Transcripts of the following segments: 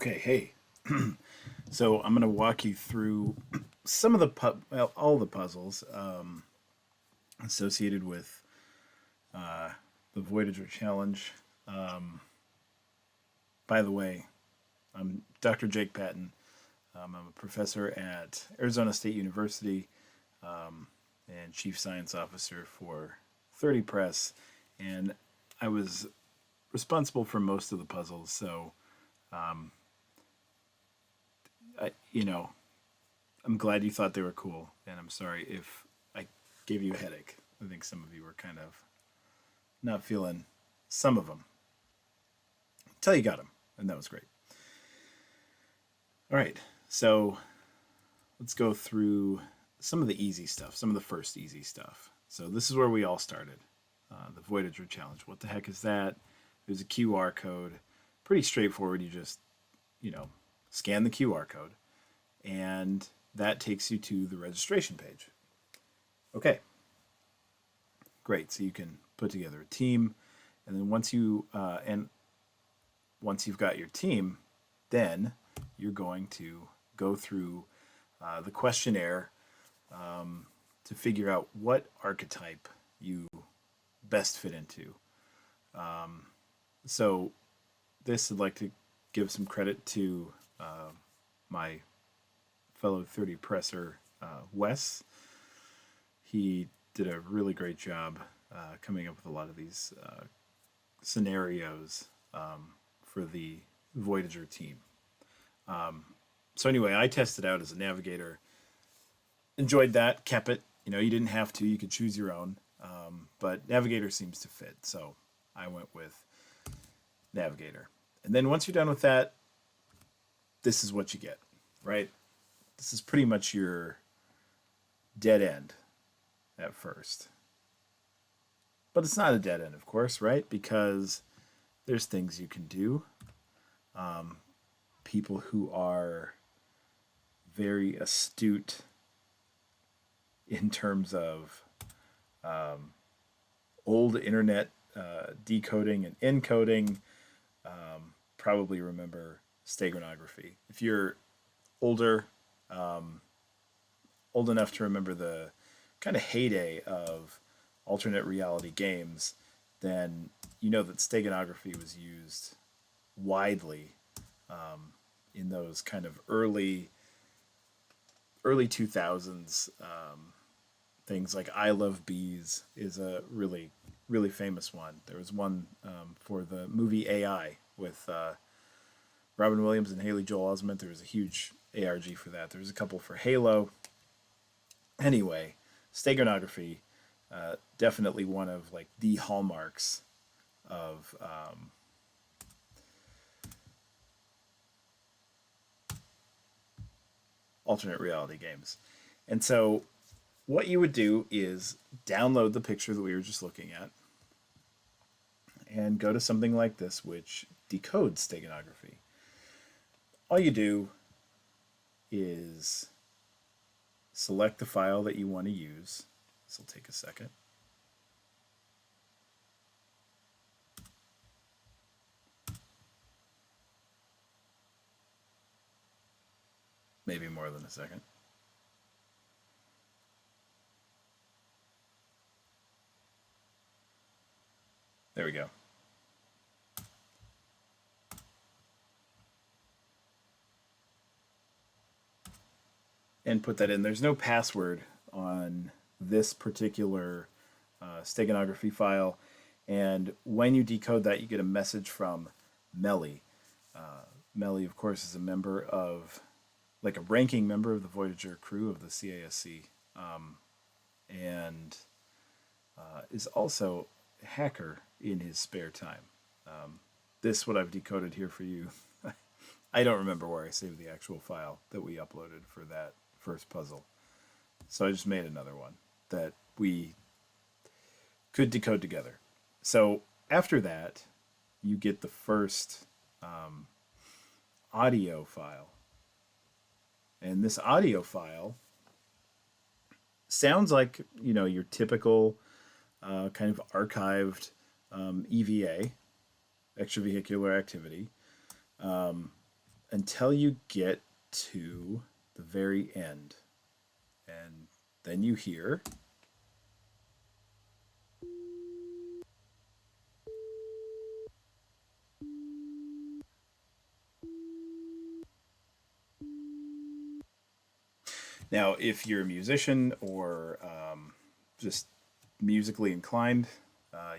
Okay, hey. So I'm going to walk you through some of all the puzzles associated with uh, the Voidager challenge. Um, by the way, I'm Dr. Jake Patton. I'm a professor at Arizona State University and chief science officer for 30 Press, and I was responsible for most of the puzzles. So, um, you know, I'm glad you thought they were cool, and I'm sorry if I gave you a headache. I think some of you were kind of not feeling some of them until you got them, and that was great. All right, so let's go through some of the easy stuff, some of the first easy stuff. So this is where we all started, the Voyager challenge. What the heck is that? There's a QR code, pretty straightforward. You just, you know, scan the QR code, and that takes you to the registration page. Okay, great. So you can put together a team, and then once you've got your team, then you're going to go through the questionnaire to figure out what archetype you best fit into. So this, I'd like to give some credit to my fellow 30 presser, Wes. He did a really great job coming up with a lot of these scenarios for the Voyager team. So anyway, I tested out as a navigator. Enjoyed that, kept it. You know, you didn't have to. You could choose your own. But navigator seems to fit, so I went with navigator. And then once you're done with that, this is what you get, right? This is pretty much your dead end at first. But it's not a dead end, of course, right? Because there's things you can do. People who are very astute in terms of old internet decoding and encoding probably remember steganography. If you're older, old enough to remember the kind of heyday of alternate reality games, then you know that steganography was used widely in those kind of early 2000s things like I Love Bees is a really famous one. There was one for the movie AI with Robin Williams and Haley Joel Osment. There was a huge ARG for that. There was a couple for Halo. Anyway, steganography, definitely one of like the hallmarks of alternate reality games. And so what you would do is download the picture that we were just looking at and go to something like this, which decodes steganography. All you do is select the file that you want to use. This will take a second. Maybe more than a second. There we go. And put that in. There's no password on this particular steganography file. And when you decode that, you get a message from Melly. Melly, of course, is a member of, like a ranking member of the Voyager crew of the CASC, and is also a hacker in his spare time. This, what I've decoded here for you, I don't remember where I saved the actual file that we uploaded for that first puzzle. So I just made another one that we could decode together. So after that, you get the first audio file. And this audio file sounds like, you know, your typical kind of archived EVA, extravehicular activity. And until you get to the very end. And then you hear. Now, if you're a musician or just musically inclined,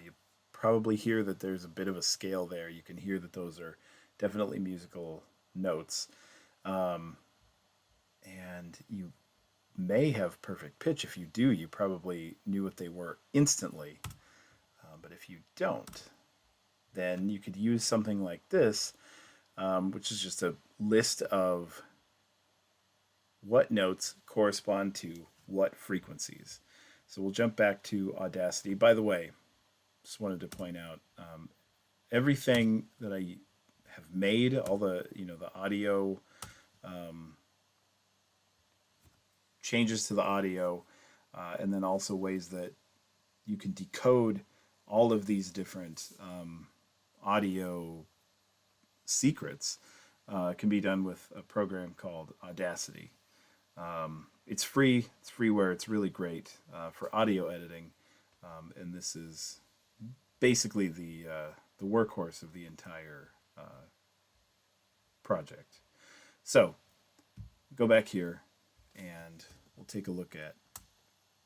you probably hear that there's a bit of a scale there. You can hear that those are definitely musical notes. And you may have perfect pitch. If you do, you probably knew what they were instantly. But if you don't, then you could use something like this, which is just a list of what notes correspond to what frequencies. So we'll jump back to Audacity. By the way, just wanted to point out everything that I have made, all the the audio changes to the audio, and then also ways that you can decode all of these different audio secrets can be done with a program called Audacity. It's free. It's freeware. It's really great for audio editing, and this is basically the workhorse of the entire project. So go back here, and we'll take a look at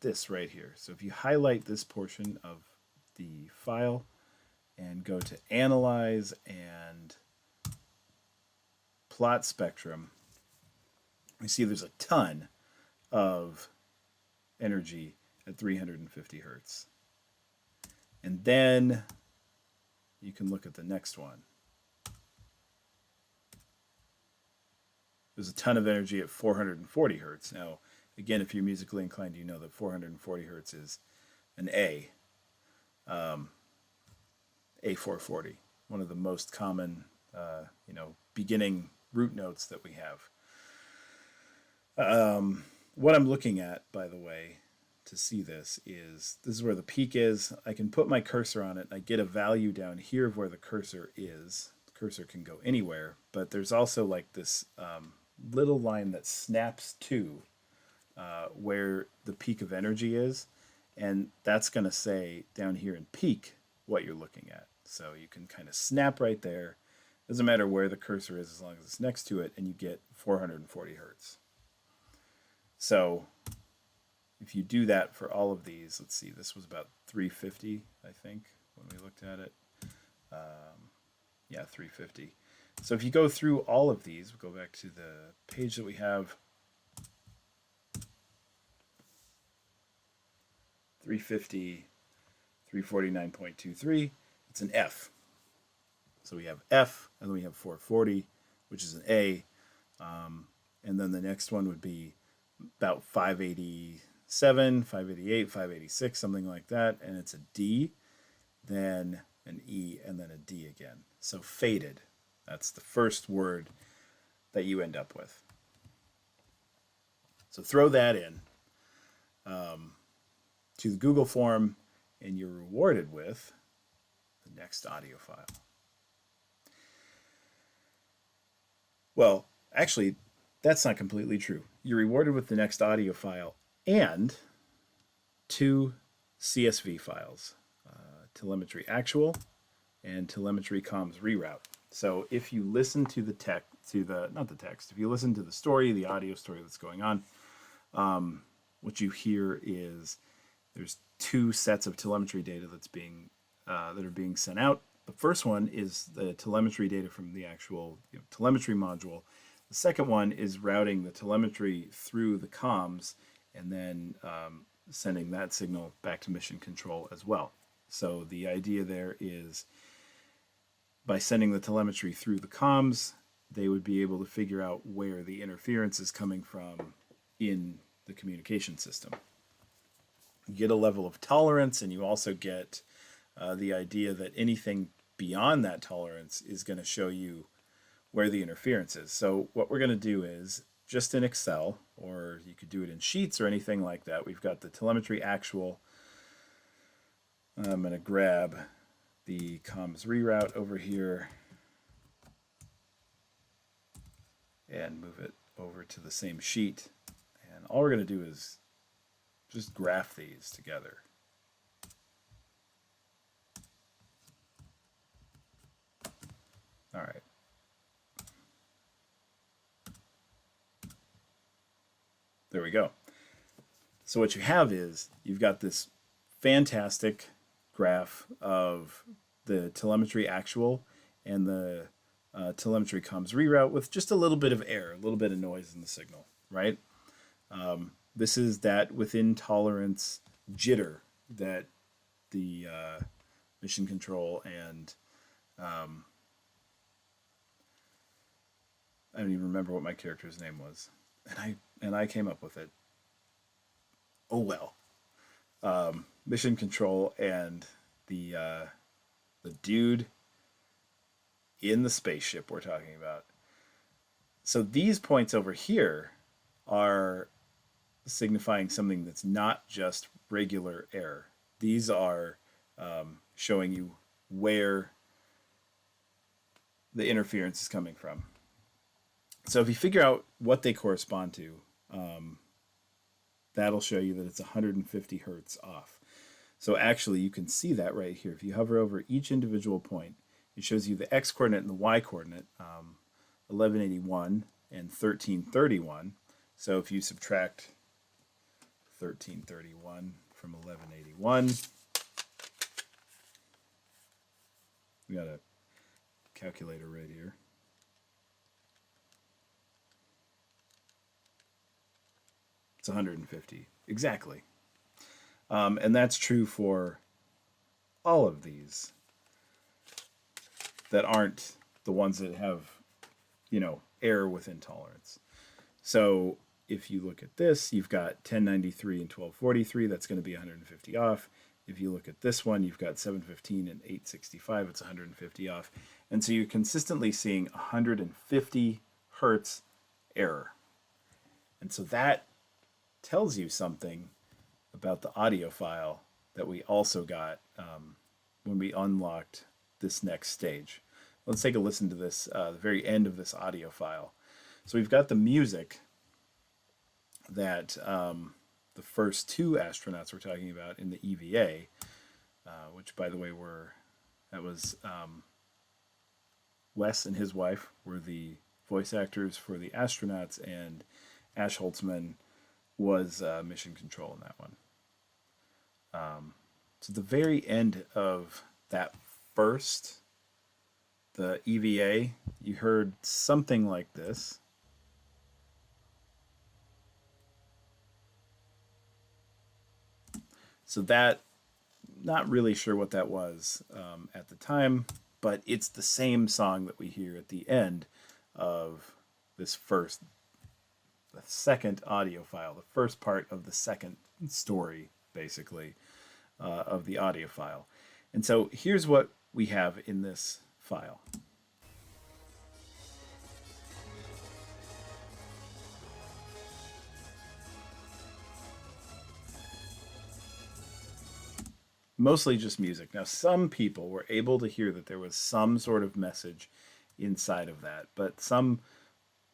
this right here. So if you highlight this portion of the file and go to Analyze and Plot Spectrum, you see there's a ton of energy at 350 hertz. And then you can look at the next one. There's a ton of energy at 440 hertz. Now, again, if you're musically inclined, you know that 440 hertz is an A. A440, one of the most common, beginning root notes that we have. What I'm looking at, by the way, to see this is where the peak is. I can put my cursor on it. I get a value down here of where the cursor is. The cursor can go anywhere, but there's also like this little line that snaps to where the peak of energy is, and that's going to say down here in peak what you're looking at. So you can kind of snap right there. Doesn't matter where the cursor is as long as it's next to it, and you get 440 hertz. So if you do that for all of these, let's see, this was about 350, I think, when we looked at it. Yeah, 350. So if you go through all of these, we'll go back to the page that we have. 350, 349.23, it's an F. So we have F, and then we have 440, which is an A. And then the next one would be about 587, 588, 586, something like that. And it's a D, then an E, and then a D again. So faded. That's the first word that you end up with. So throw that in to the Google form, and you're rewarded with the next audio file. Well, actually, that's not completely true. You're rewarded with the next audio file and 2 CSV files, telemetry actual and telemetry comms reroute. So if you listen to the if you listen to the story, the audio story that's going on, what you hear is there's 2 sets of telemetry data that are being sent out. The first one is the telemetry data from the actual telemetry module. The second one is routing the telemetry through the comms and then sending that signal back to mission control as well. So the idea there is by sending the telemetry through the comms, they would be able to figure out where the interference is coming from in the communication system. You get a level of tolerance, and you also get the idea that anything beyond that tolerance is going to show you where the interference is. So what we're going to do is, just in Excel, or you could do it in Sheets or anything like that, we've got the telemetry actual. I'm going to grab the comms reroute over here. and move it over to the same sheet. And all we're going to do is just graph these together. All right. There we go. So what you have is you've got this fantastic graph of the telemetry actual and the telemetry comms reroute with just a little bit of error, a little bit of noise in the signal, right? This is that within tolerance jitter that the mission control and I don't even remember what my character's name was, and I came up with it. Oh well. Mission control and the dude in the spaceship we're talking about. So these points over here are signifying something that's not just regular error. These are showing you where the interference is coming from. So if you figure out what they correspond to, that'll show you that it's 150 hertz off. So actually you can see that right here. If you hover over each individual point, it shows you the x coordinate and the y coordinate, 1181 and 1331. So if you subtract 1331 from 1181, we got a calculator right here. It's 150, exactly. And that's true for all of these that aren't the ones that have, error within tolerance. So if you look at this, you've got 1093 and 1243, that's going to be 150 off. If you look at this one, you've got 715 and 865, it's 150 off. And so you're consistently seeing 150 hertz error. And so that tells you something about the audio file that we also got when we unlocked this next stage. Let's take a listen to this, the very end of this audio file. So we've got the music that the first two astronauts we're talking about in the EVA, which by the way that was Wes and his wife were the voice actors for the astronauts, and Ash Holtzman was mission control in that one. So the very end of that first, the EVA, you heard something like this. So that, not really sure what that was at the time, but it's the same song that we hear at the end of this the second audio file, the first part of the second story, basically, of the audio file. And so here's what we have in this file. Mostly just music. Now, some people were able to hear that there was some sort of message inside of that, but some,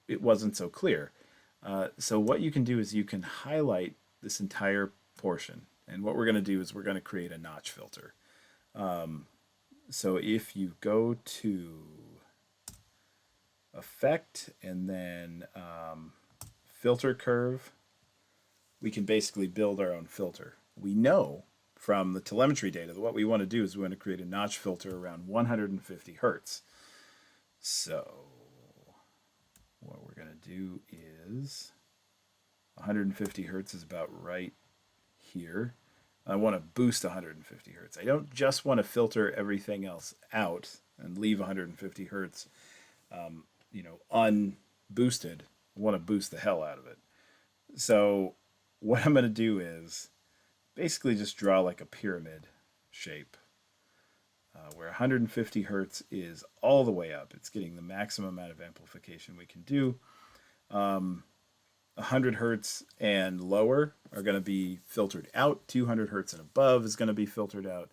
it wasn't so clear. So what you can do is you can highlight this entire portion. And what we're going to do is we're going to create a notch filter. So if you go to Effect and then Filter Curve, we can basically build our own filter. We know from the telemetry data that what we want to do is we want to create a notch filter around 150 hertz. So what we're going to do is 150 hertz is about right here. I want to boost 150 hertz. I don't just want to filter everything else out and leave 150 hertz, unboosted. I want to boost the hell out of it. So what I'm going to do is basically just draw like a pyramid shape where 150 hertz is all the way up. It's getting the maximum amount of amplification we can do. 100 hertz and lower are going to be filtered out. 200 hertz and above is going to be filtered out.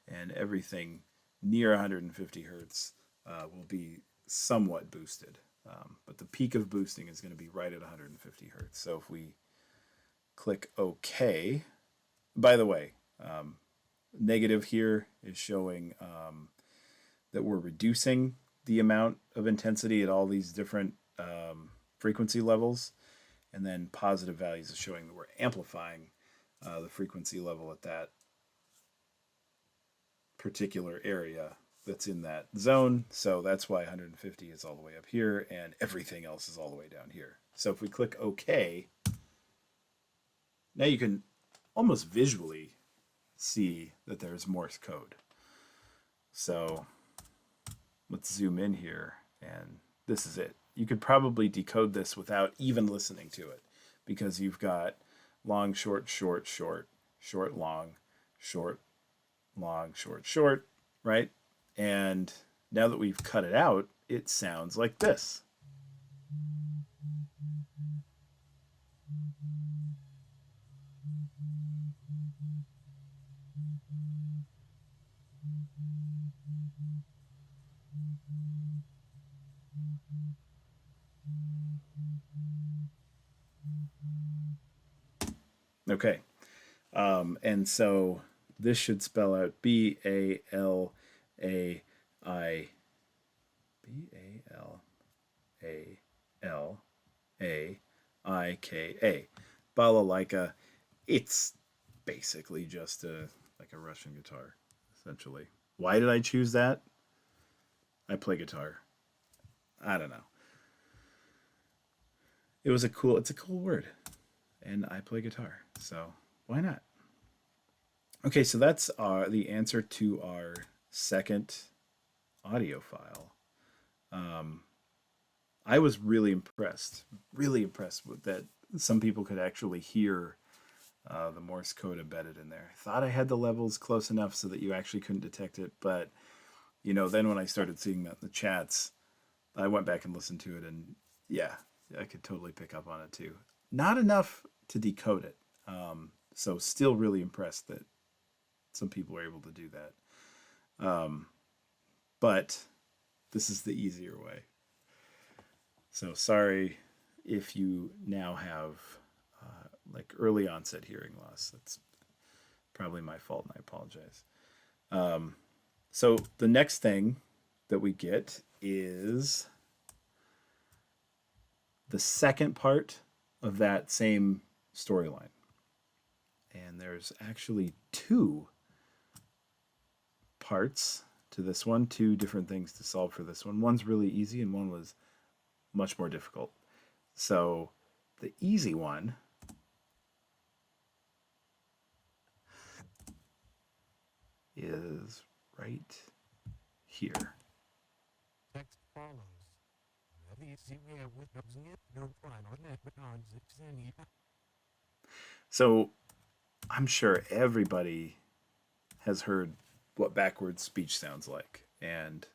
And everything near 150 hertz will be somewhat boosted. But the peak of boosting is going to be right at 150 hertz. So if we click OK, by the way, negative here is showing that we're reducing the amount of intensity at all these different frequency levels. And then positive values is showing that we're amplifying the frequency level at that particular area that's in that zone. So that's why 150 is all the way up here and everything else is all the way down here. So if we click OK, now you can almost visually see that there's Morse code. So let's zoom in here, and this is it. You could probably decode this without even listening to it, because you've got long, short, short, short, short, long, short, long, short, short, right? And now that we've cut it out, it sounds like this. Okay. And so this should spell out B-A-L-A-I, B-A-L-A-L-A-I-K-A. Balalaika. It's basically just like a Russian guitar, essentially. Why did I choose that? I play guitar. I don't know. It's a cool word. And I play guitar. So why not? Okay, so that's the answer to our second audio file. I was really impressed with that. Some people could actually hear the Morse code embedded in there. I thought I had the levels close enough so that you actually couldn't detect it, but then when I started seeing that in the chats, I went back and listened to it, and yeah, I could totally pick up on it too. Not enough to decode it. So still really impressed that some people were able to do that. But this is the easier way. So sorry if you now have like early onset hearing loss. That's probably my fault, and I apologize. So the next thing that we get is the second part of that same storyline. And there's actually two parts to this one, two different things to solve for this one. One's really easy and one was much more difficult. So the easy one is right here. Text follows. So I'm sure everybody has heard what backwards speech sounds like, and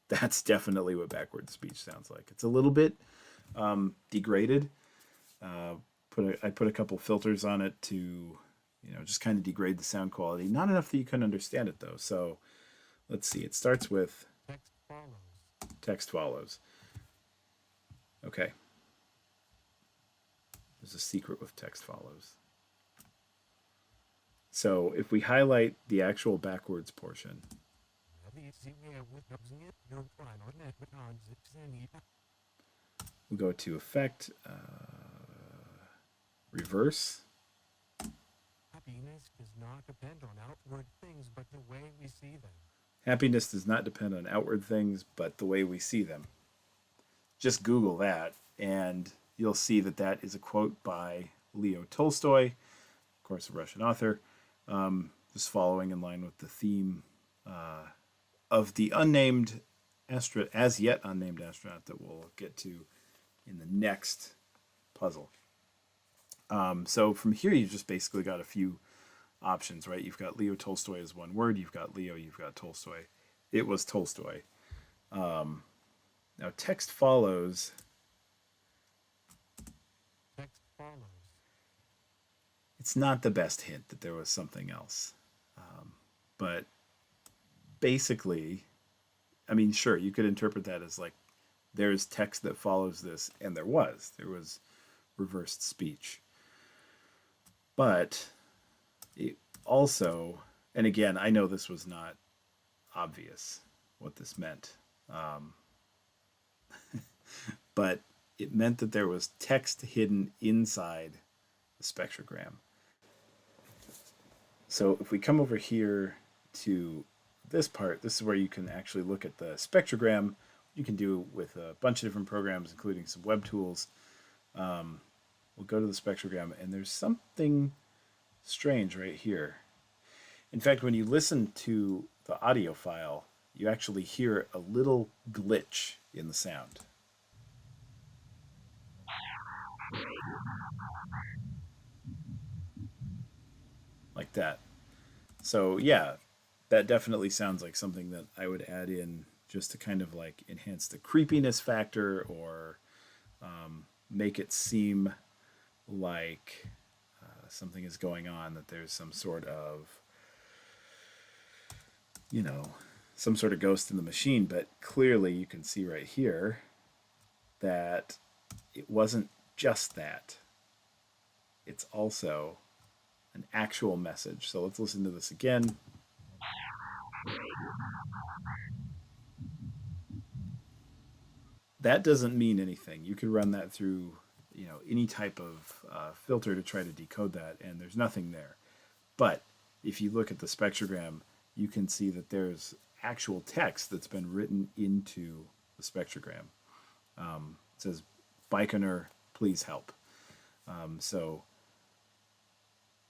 that's definitely what backwards speech sounds like. It's a little bit degraded. I put a couple filters on it to, just kind of degrade the sound quality. Not enough that you couldn't understand it though. So let's see. It starts with text follows. Text follows. Okay. There's a secret with text follows. So if we highlight the actual backwards portion, we go to Effect, Reverse. Happiness does not depend on outward things, but the way we see them. Happiness does not depend on outward things, but the way we see them. Just Google that, and you'll see that that is a quote by Leo Tolstoy, of course, a Russian author, just following in line with the theme of the as yet unnamed astronaut that we'll get to in the next puzzle. So from here, you've just basically got a few options, right? You've got Leo Tolstoy as one word. You've got Leo. You've got Tolstoy. It was Tolstoy. Now text follows. Text follows. It's not the best hint that there was something else. But basically, I mean, sure, you could interpret that as like there's text that follows this, and there was reversed speech. But it also, and again, I know this was not obvious what this meant, um, but it meant that there was text hidden inside the spectrogram. So if we come over here to this part, this is where you can actually look at the spectrogram. You can do with a bunch of different programs, including some web tools. We'll go to the spectrogram, and there's something strange right here. In fact, when you listen to the audio file, you actually hear a little glitch in the sound. Like that. So yeah, that definitely sounds like something that I would add in just to kind of like enhance the creepiness factor, or make it seem like something is going on, that there's some sort of, you know, some sort of ghost in the machine. But clearly you can see right here that it wasn't just that. It's also an actual message. So let's listen to this again. That doesn't mean anything. You could run that through, any type of filter to try to decode that, and there's nothing there. But if you look at the spectrogram, you can see that there's actual text that's been written into the spectrogram. It says, Baikonur, please help. So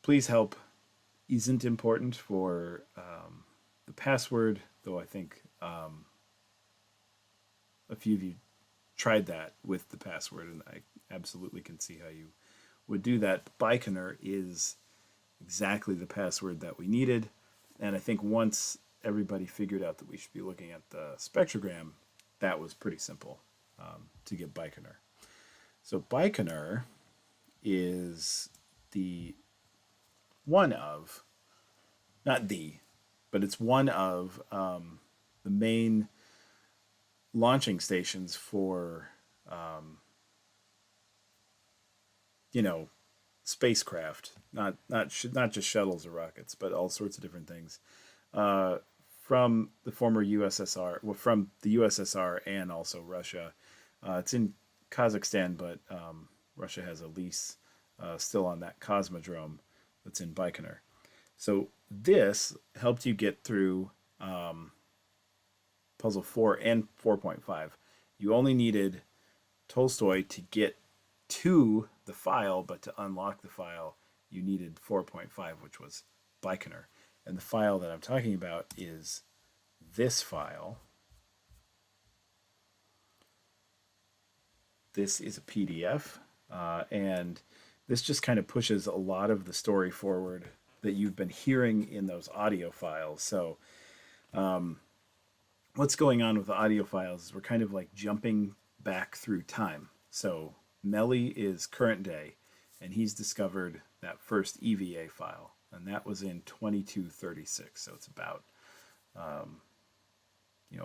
please help isn't important for the password, though I think a few of you tried that with the password, and I absolutely can see how you would do that. Baikonur is exactly the password that we needed, and I think once everybody figured out that we should be looking at the spectrogram, that was pretty simple to get Baikonur. So Baikonur is the one of, not the, but it's one of the main launching stations for, spacecraft, not just shuttles or rockets, but all sorts of different things from the former USSR, well, from the USSR and also Russia. It's in Kazakhstan, but Russia has a lease still on that cosmodrome that's in Baikonur. So this helped you get through puzzle 4 and 4.5. You only needed Tolstoy to get to the file, but to unlock the file, you needed 4.5, which was Baikonur. And the file that I'm talking about is this file. This is a PDF, and this just kind of pushes a lot of the story forward that you've been hearing in those audio files. So what's going on with the audio files is we're kind of like jumping back through time. So Melly is current day, and he's discovered that first EVA file, and that was in 2236. So it's about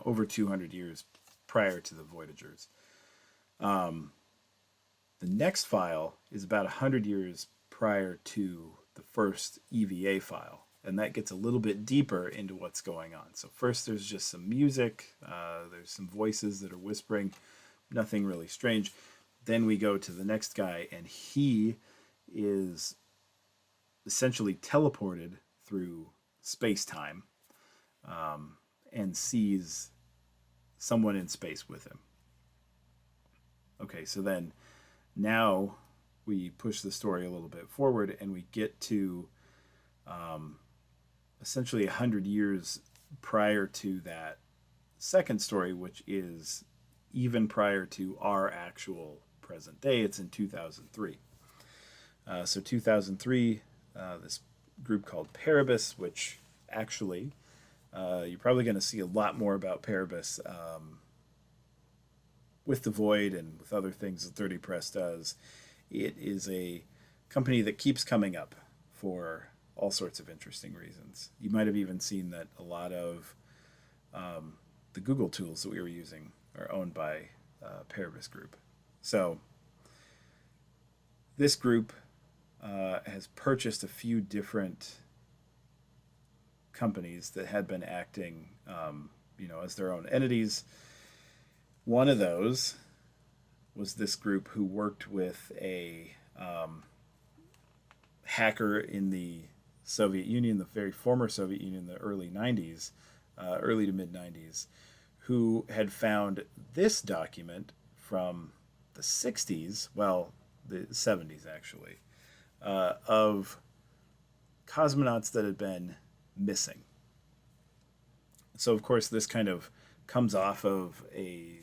over 200 years prior to the Voidagers. The next file is about 100 years prior to the first EVA file, and that gets a little bit deeper into what's going on. So first there's just some music, there's some voices that are whispering, nothing really strange. Then we go to the next guy, and he is essentially teleported through space-time and sees someone in space with him. Okay, so then now we push the story a little bit forward, and we get to essentially 100 years prior to that second story, which is even prior to our actual present day. It's in 2003. So 2003, this group called Paribus, which actually you're probably going to see a lot more about Paribus with the Void and with other things that 30 Press does. It is a company that keeps coming up for all sorts of interesting reasons. You might have even seen that a lot of the Google tools that we were using are owned by Paribus group. So this group has purchased a few different companies that had been acting, as their own entities. One of those was this group who worked with a hacker in the Soviet Union, the very former Soviet Union, the early 90s, early to mid 90s, who had found this document from the 60s, well, the 70s actually, of cosmonauts that had been missing. So, of course, this kind of comes off of a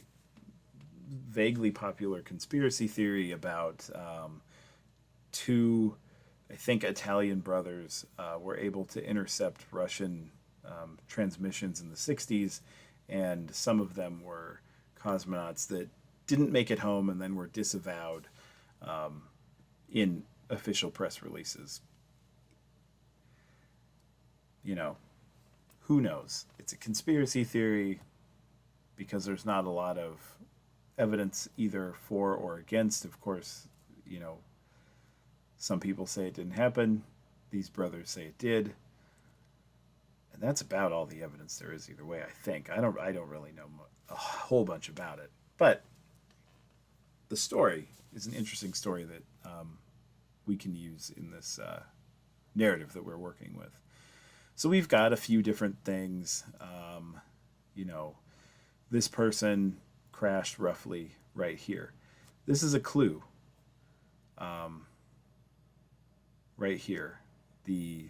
vaguely popular conspiracy theory about two, I think, Italian brothers were able to intercept Russian transmissions in the 60s, and some of them were cosmonauts that didn't make it home and then were disavowed in official press releases. Who knows? It's a conspiracy theory because there's not a lot of evidence either for or against. Of course, some people say it didn't happen. These brothers say it did. And that's about all the evidence there is either way, I think. I don't really know a whole bunch about it. But the story is an interesting story that we can use in this narrative that we're working with. So we've got a few different things. This person crashed roughly right here. This is a clue. Right here. The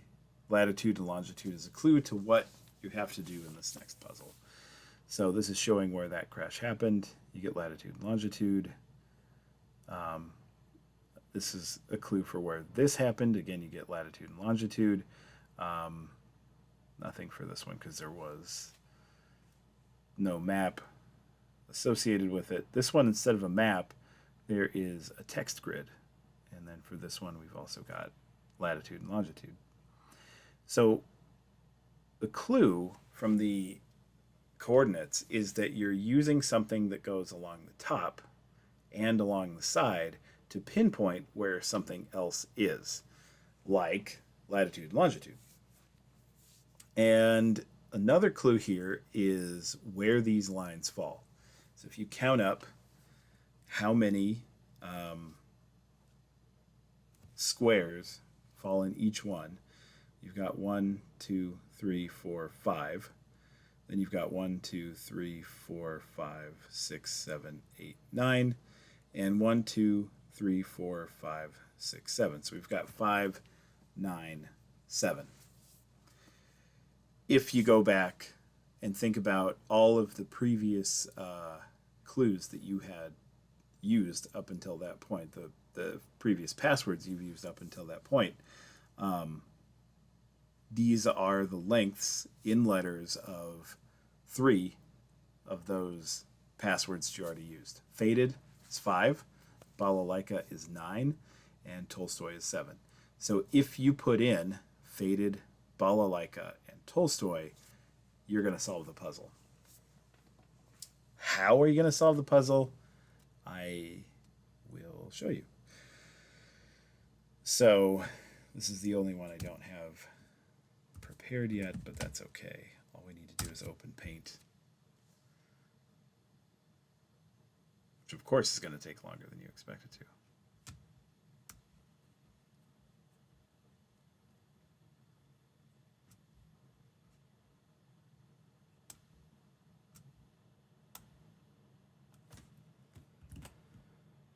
latitude and longitude is a clue to what you have to do in this next puzzle. So this is showing where that crash happened. You get latitude and longitude. This is a clue for where this happened. Again, you get latitude and longitude. Nothing for this one because there was no map associated with it. This one, instead of a map, there is a text grid. And then for this one, we've also got latitude and longitude. So the clue from the coordinates is that you're using something that goes along the top and along the side to pinpoint where something else is, like latitude and longitude. And another clue here is where these lines fall. So if you count up how many squares fall in each one, you've got 1, 2, 3, 4, 5. Then you've got 1, 2, 3, 4, 5, 6, 7, 8, 9. And 1, 2, 3, 4, 5, 6, 7. So we've got 5, 9, 7. If you go back and think about all of the previous clues that you had used up until that point, the previous passwords you've used up until that point, these are the lengths in letters of 3 of those passwords you already used. Faded is 5, Balalaika is 9, and Tolstoy is 7. So if you put in Faded, Balalaika, and Tolstoy, you're going to solve the puzzle. How are you going to solve the puzzle? I will show you. So this is the only one I don't have prepared yet, but that's okay. All we need to do is open Paint, which of course is going to take longer than you expect it to.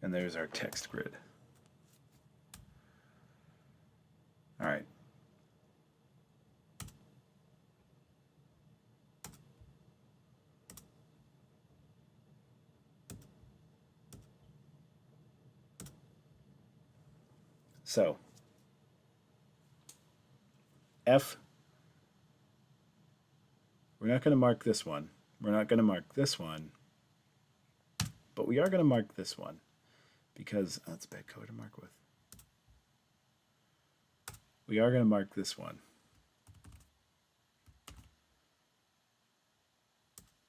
And there's our text grid. All right. So, F, we're not going to mark this one. We're not going to mark this one. But we are going to mark this one because that's a bad color to mark with. We are going to mark this one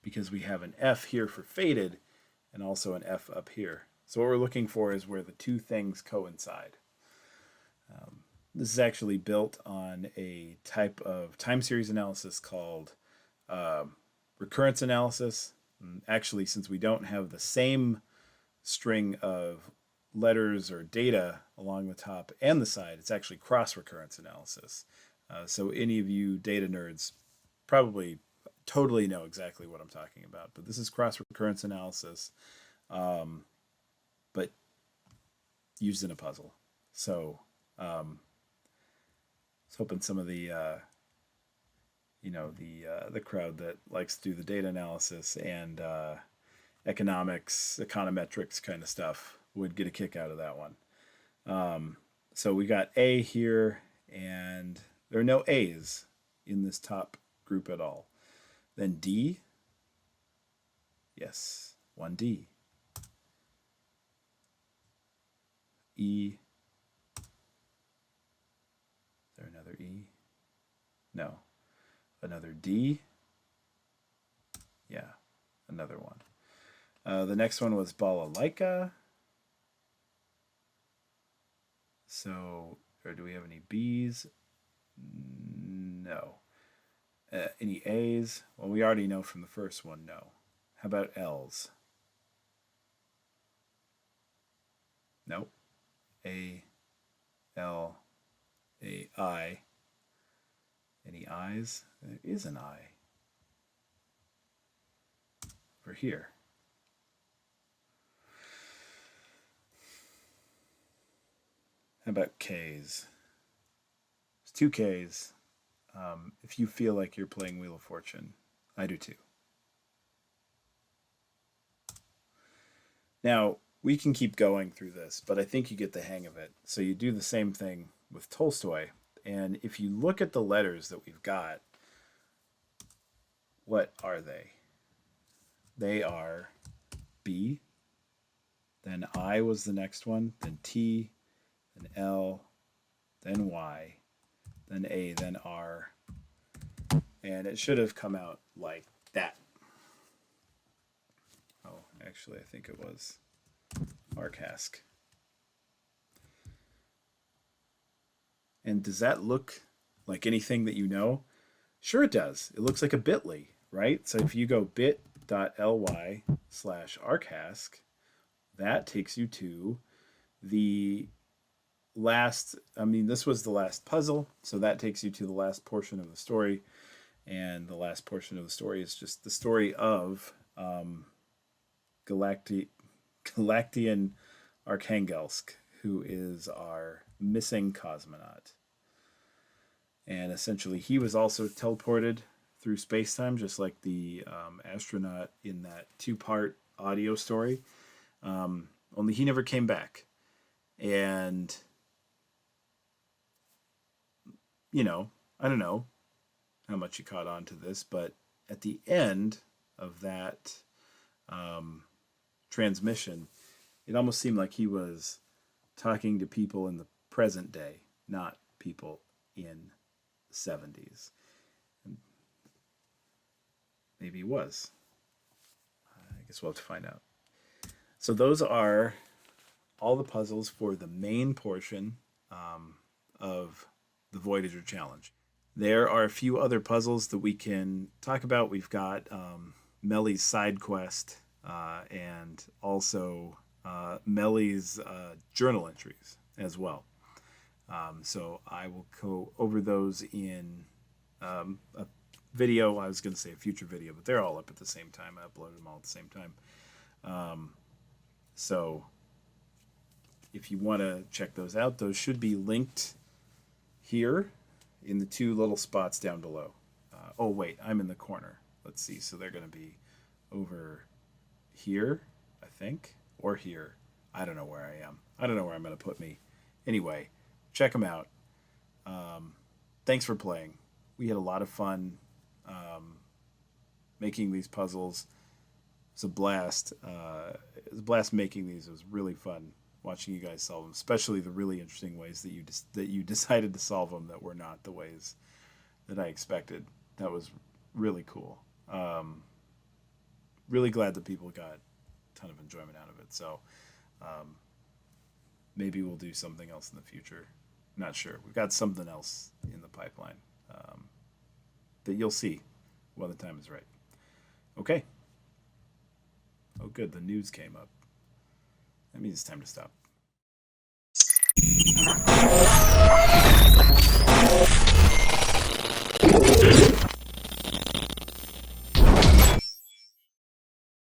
because we have an F here for faded and also an F up here. So what we're looking for is where the two things coincide. This is actually built on a type of time series analysis called recurrence analysis. And actually, since we don't have the same string of letters or data along the top and the side, it's actually cross recurrence analysis. So any of you data nerds probably totally know exactly what I'm talking about. But this is cross recurrence analysis, but used in a puzzle. So I was hoping some of the the crowd that likes to do the data analysis and econometrics kind of stuff would get a kick out of that one. So we got A here, and there are no A's in this top group at all. Then D, yes, one D. E, is there another E? No. Another D, yeah, another one. The next one was balalaika. So, or do we have any B's? No. Any A's? Well, we already know from the first one, no. How about L's? Nope. A, L, A, I. Any I's? There is an I. Over here. How about K's? There's two K's. If you feel like you're playing Wheel of Fortune, I do too. Now, we can keep going through this, but I think you get the hang of it. So you do the same thing with Tolstoy. And if you look at the letters that we've got, what are they? They are B, then I was the next one, then T, then L, then Y, then A, then R. And it should have come out like that. Oh, actually, I think it was Arcask. And does that look like anything that you know? Sure it does. It looks like a bit.ly, right? So if you go bit.ly/arcask, that takes you to the last, this was the last puzzle, so that takes you to the last portion of the story. And the last portion of the story is just the story of Galactian Arkhangelsk, who is our missing cosmonaut. And essentially, he was also teleported through space-time, just like the astronaut in that two-part audio story. Only he never came back. And, I don't know how much you caught on to this, but at the end of that transmission, it almost seemed like he was talking to people in the present day, not people in the 70s. And maybe he was. I guess we'll have to find out. So those are all the puzzles for the main portion of the Voidager challenge. There are a few other puzzles that we can talk about. We've got Melly's side quest and also Melly's journal entries as well. So I will go over those in a video. I was going to say a future video, but they're all up at the same time. I uploaded them all at the same time. So if you want to check those out, those should be linked here in the two little spots down below. Oh, wait, I'm in the corner. Let's see. So they're going to be over here, I think, or here. I don't know where I am. I don't know where I'm going to put me. Anyway, check them out. Thanks for playing. We had a lot of fun making these puzzles. It was a blast. It was a blast making these. It was really fun watching you guys solve them, especially the really interesting ways that you decided to solve them that were not the ways that I expected. That was really cool. Really glad that people got ton of enjoyment out of it. So maybe we'll do something else in the future. Not sure. We've got something else in the pipeline that you'll see when the time is right. Okay. Oh, good. The news came up. That means it's time to stop.